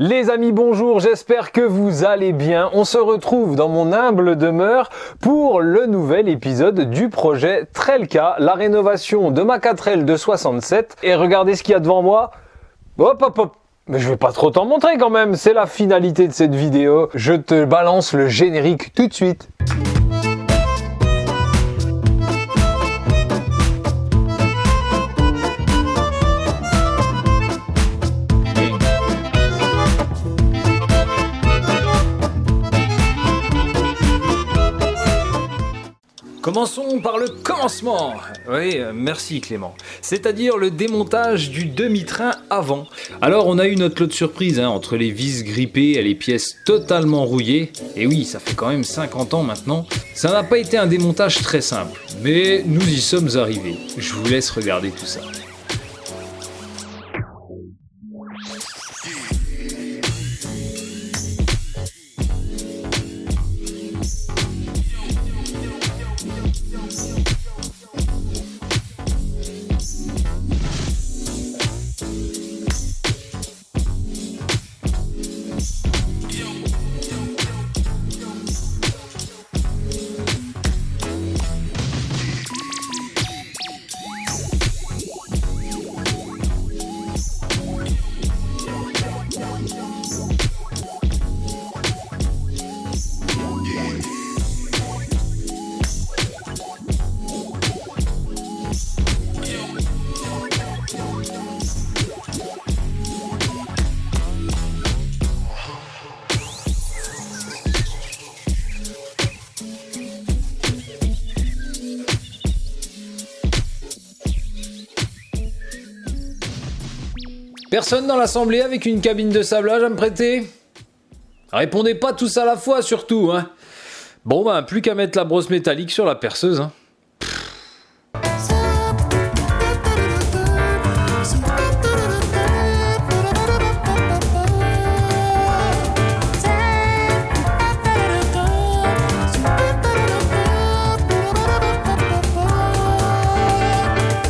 Les amis, bonjour, j'espère que vous allez bien. On se retrouve dans mon humble demeure pour le nouvel épisode du projet Trelka, la rénovation de ma 4L de 67. Et regardez ce qu'il y a devant moi. Hop, hop, hop. Mais je vais pas trop t'en montrer quand même, c'est la finalité de cette vidéo. Je te balance le générique tout de suite. Commençons par le commencement. Oui, merci Clément. C'est-à-dire le démontage du demi-train avant. Alors on a eu notre lot de surprise, entre les vis grippées et les pièces totalement rouillées. Et oui, ça fait quand même 50 ans maintenant. Ça n'a pas été un démontage très simple, mais nous y sommes arrivés. Je vous laisse regarder tout ça. Personne dans l'assemblée avec une cabine de sablage à me prêter? Répondez pas tous à la fois surtout, Bon plus qu'à mettre la brosse métallique sur la perceuse,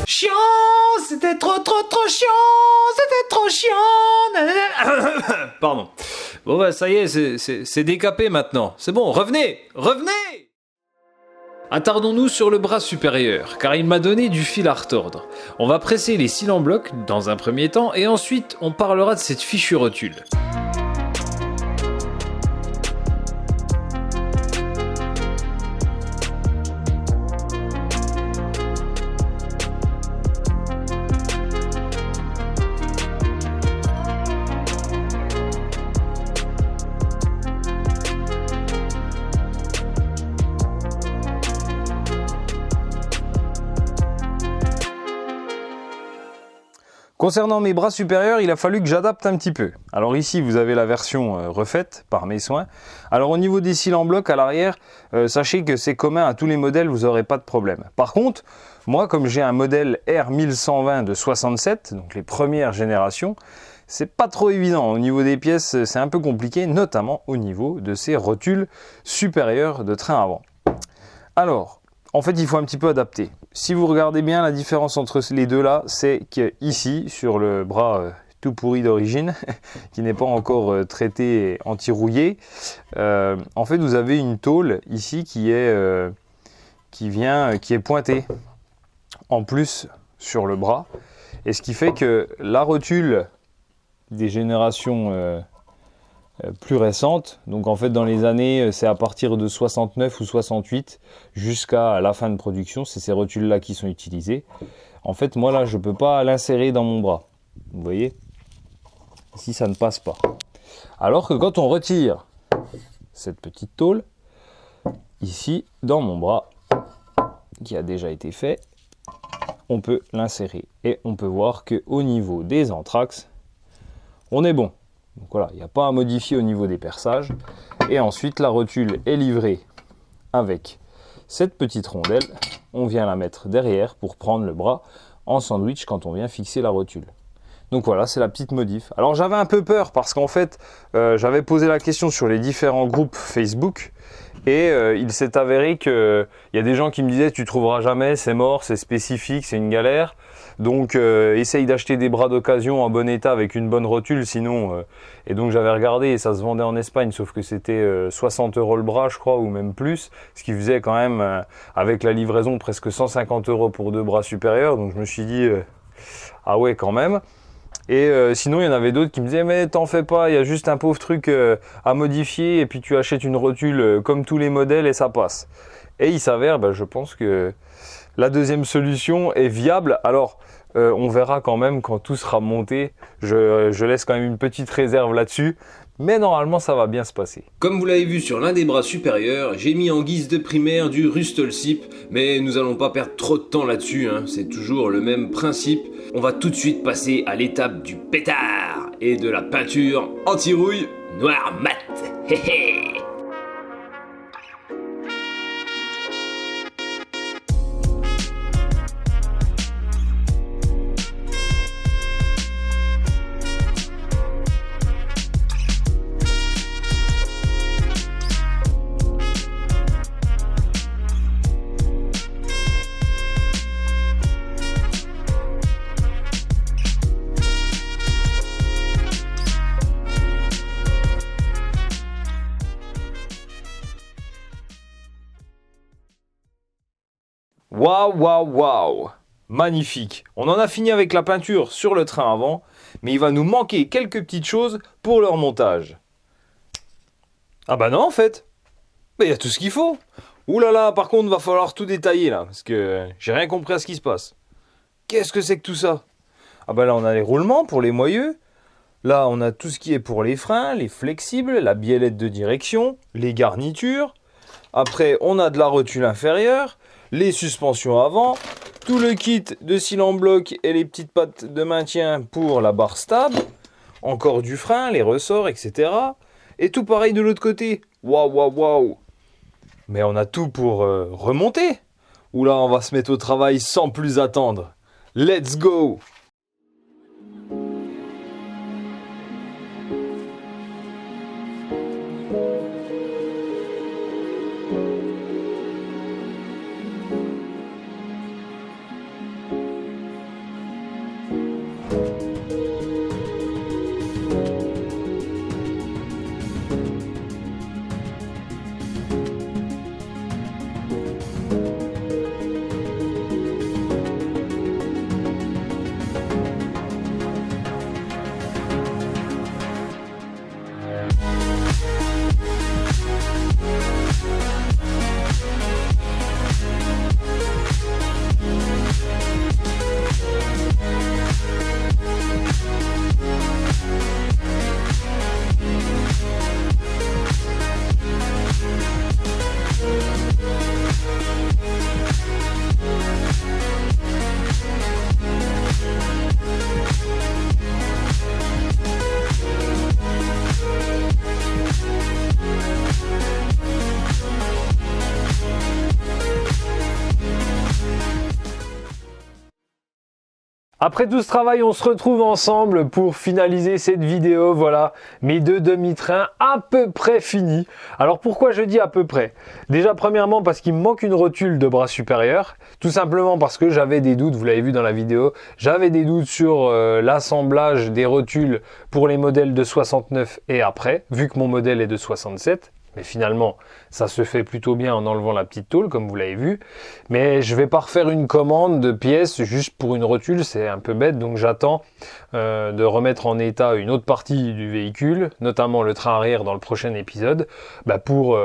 Chiant, c'était trop chiant, c'était trop chiant. Pardon. Bon ça y est, c'est décapé maintenant. C'est bon, revenez. Attardons-nous sur le bras supérieur, car il m'a donné du fil à retordre. On va presser les cils en bloc dans un premier temps, et ensuite on parlera de cette fichue rotule. Concernant mes bras supérieurs, il a fallu que j'adapte un petit peu. Alors ici, vous avez la version refaite par mes soins. Alors au niveau des cils en bloc à l'arrière, sachez que c'est commun à tous les modèles, vous n'aurez pas de problème. Par contre, moi comme j'ai un modèle R1120 de 67, donc les premières générations, c'est pas trop évident. Au niveau des pièces, c'est un peu compliqué, notamment au niveau de ces rotules supérieures de train avant. Alors, en fait, il faut un petit peu adapter. Si vous regardez bien, la différence entre les deux là, c'est qu'ici, sur le bras tout pourri d'origine, qui n'est pas encore traité et anti-rouillé, en fait, vous avez une tôle ici qui est pointée en plus sur le bras, et ce qui fait que la rotule des générations plus récentes, donc en fait dans les années, c'est à partir de 69 ou 68 jusqu'à la fin de production, c'est ces rotules là qui sont utilisées. En fait moi là je peux pas l'insérer dans mon bras, vous voyez, ici ça ne passe pas. Alors que quand on retire cette petite tôle, ici dans mon bras, qui a déjà été fait, on peut l'insérer et on peut voir que au niveau des anthrax, on est bon. Donc voilà, il n'y a pas à modifier au niveau des perçages. Et ensuite, la rotule est livrée avec cette petite rondelle. On vient la mettre derrière pour prendre le bras en sandwich quand on vient fixer la rotule. Donc voilà, c'est la petite modif. Alors j'avais un peu peur parce qu'en fait, j'avais posé la question sur les différents groupes Facebook et il s'est avéré qu'il y a des gens qui me disaient tu trouveras jamais, c'est mort, c'est spécifique, c'est une galère. Donc essaye d'acheter des bras d'occasion en bon état avec une bonne rotule, sinon... et donc j'avais regardé et ça se vendait en Espagne, sauf que c'était 60 € le bras je crois, ou même plus, ce qui faisait quand même, avec la livraison, presque 150 € pour 2 bras supérieurs. Donc je me suis dit, ah ouais quand même. Et sinon il y en avait d'autres qui me disaient mais t'en fais pas, il y a juste un pauvre truc à modifier et puis tu achètes une rotule comme tous les modèles et ça passe. Et il s'avère, je pense que la deuxième solution est viable. Alors on verra quand même quand tout sera monté, je laisse quand même une petite réserve là-dessus. Mais normalement ça va bien se passer. Comme vous l'avez vu sur l'un des bras supérieurs, j'ai mis en guise de primaire du Rustelsip, mais nous allons pas perdre trop de temps là-dessus, hein. C'est toujours le même principe. On va tout de suite passer à l'étape du pétard et de la peinture anti-rouille noir mat. Hé hé. Waouh, waouh, waouh! Magnifique! On en a fini avec la peinture sur le train avant, mais il va nous manquer quelques petites choses pour le remontage. Ah bah non en fait! Mais il y a tout ce qu'il faut! Ouh là là, par contre, va falloir tout détailler là, parce que j'ai rien compris à ce qui se passe. Qu'est-ce que c'est que tout ça? Ah bah là on a les roulements pour les moyeux, là on a tout ce qui est pour les freins, les flexibles, la biellette de direction, les garnitures. Après on a de la rotule inférieure, les suspensions avant, tout le kit de cils en bloc et les petites pattes de maintien pour la barre stable, encore du frein, les ressorts, etc. Et tout pareil de l'autre côté. Waouh, waouh, waouh! Mais on a tout pour remonter. Oula, on va se mettre au travail sans plus attendre. Let's go! Après tout ce travail, on se retrouve ensemble pour finaliser cette vidéo. Voilà, mes deux demi-trains à peu près finis. Alors pourquoi je dis à peu près? Déjà premièrement parce qu'il me manque une rotule de bras supérieur. Tout simplement parce que j'avais des doutes, vous l'avez vu dans la vidéo, j'avais des doutes sur l'assemblage des rotules pour les modèles de 69 et après, vu que mon modèle est de 67. Mais finalement, ça se fait plutôt bien en enlevant la petite tôle, comme vous l'avez vu. Mais je vais pas refaire une commande de pièces juste pour une rotule, c'est un peu bête. Donc j'attends de remettre en état une autre partie du véhicule, notamment le train arrière dans le prochain épisode, pour,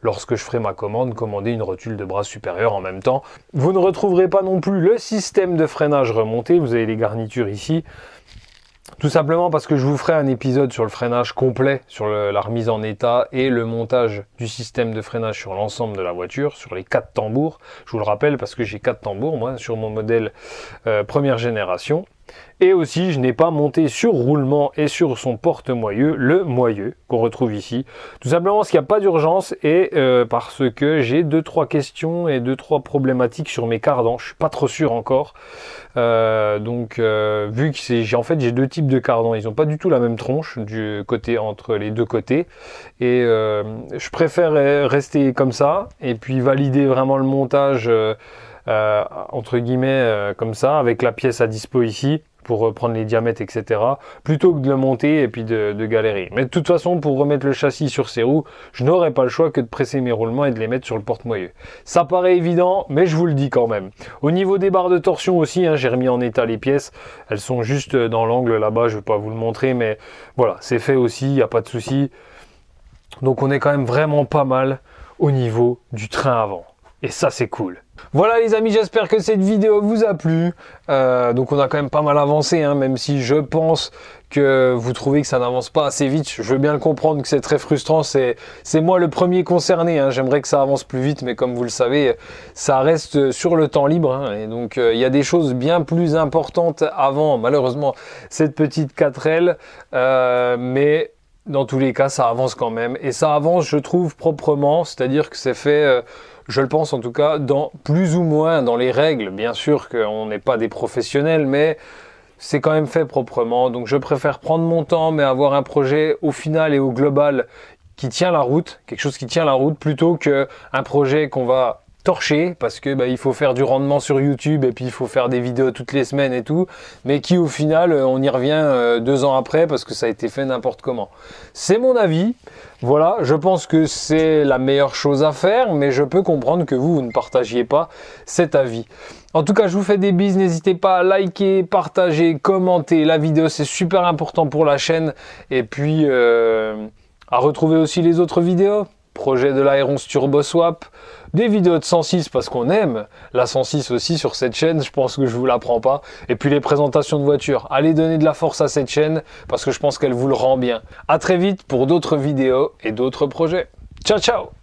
lorsque je ferai ma commande, commander une rotule de bras supérieur en même temps. Vous ne retrouverez pas non plus le système de freinage remonté, vous avez les garnitures ici. Tout simplement parce que je vous ferai un épisode sur le freinage complet, sur la remise en état et le montage du système de freinage sur l'ensemble de la voiture, sur les 4 tambours. Je vous le rappelle parce que j'ai 4 tambours, moi, sur mon modèle première génération. Et aussi, je n'ai pas monté sur roulement et sur son porte-moyeu le moyeu qu'on retrouve ici. Tout simplement parce qu'il n'y a pas d'urgence et parce que j'ai 2-3 questions et 2-3 problématiques sur mes cardans. Je suis pas trop sûr encore. Vu que j'ai 2 types de cardans, ils n'ont pas du tout la même tronche du côté entre les deux côtés. Et je préfère rester comme ça et puis valider vraiment le montage entre guillemets comme ça avec la pièce à dispo ici pour prendre les diamètres, etc. plutôt que de le monter et puis de galérer. Mais de toute façon, pour remettre le châssis sur ses roues, je n'aurai pas le choix que de presser mes roulements et de les mettre sur le porte-moyeu. Ça paraît évident, mais je vous le dis quand même. Au niveau des barres de torsion aussi, j'ai remis en état les pièces. Elles sont juste dans l'angle là-bas, je ne vais pas vous le montrer, mais voilà, c'est fait aussi, il n'y a pas de souci. Donc on est quand même vraiment pas mal au niveau du train avant. Et ça, c'est cool. Voilà les amis, j'espère que cette vidéo vous a plu. Donc on a quand même pas mal avancé, même si je pense que vous trouvez que ça n'avance pas assez vite. Je veux bien le comprendre que c'est très frustrant. C'est moi le premier concerné. J'aimerais que ça avance plus vite, mais comme vous le savez, ça reste sur le temps libre. Et donc il y a des choses bien plus importantes avant, malheureusement, cette petite 4L. Mais dans tous les cas, ça avance quand même. Et ça avance, je trouve, proprement. C'est-à-dire que c'est fait... je le pense en tout cas, dans plus ou moins dans les règles. Bien sûr qu'on n'est pas des professionnels, mais c'est quand même fait proprement. Donc je préfère prendre mon temps, mais avoir un projet au final et au global qui tient la route, quelque chose qui tient la route, plutôt qu'un projet qu'on va torcher parce que il faut faire du rendement sur YouTube et puis il faut faire des vidéos toutes les semaines et tout, mais qui au final on y revient 2 ans après parce que ça a été fait n'importe comment. C'est mon avis. Voilà, je pense que c'est la meilleure chose à faire, mais je peux comprendre que vous ne partagiez pas cet avis. En tout cas, je vous fais des bises, n'hésitez pas à liker, partager, commenter la vidéo, c'est super important pour la chaîne. Et puis, à retrouver aussi les autres vidéos. Projet de l'Aeron Turbo Swap, des vidéos de 106 parce qu'on aime la 106 aussi sur cette chaîne, je pense que je vous l'apprends pas, et puis les présentations de voitures. Allez donner de la force à cette chaîne parce que je pense qu'elle vous le rend bien. À très vite pour d'autres vidéos et d'autres projets. Ciao ciao.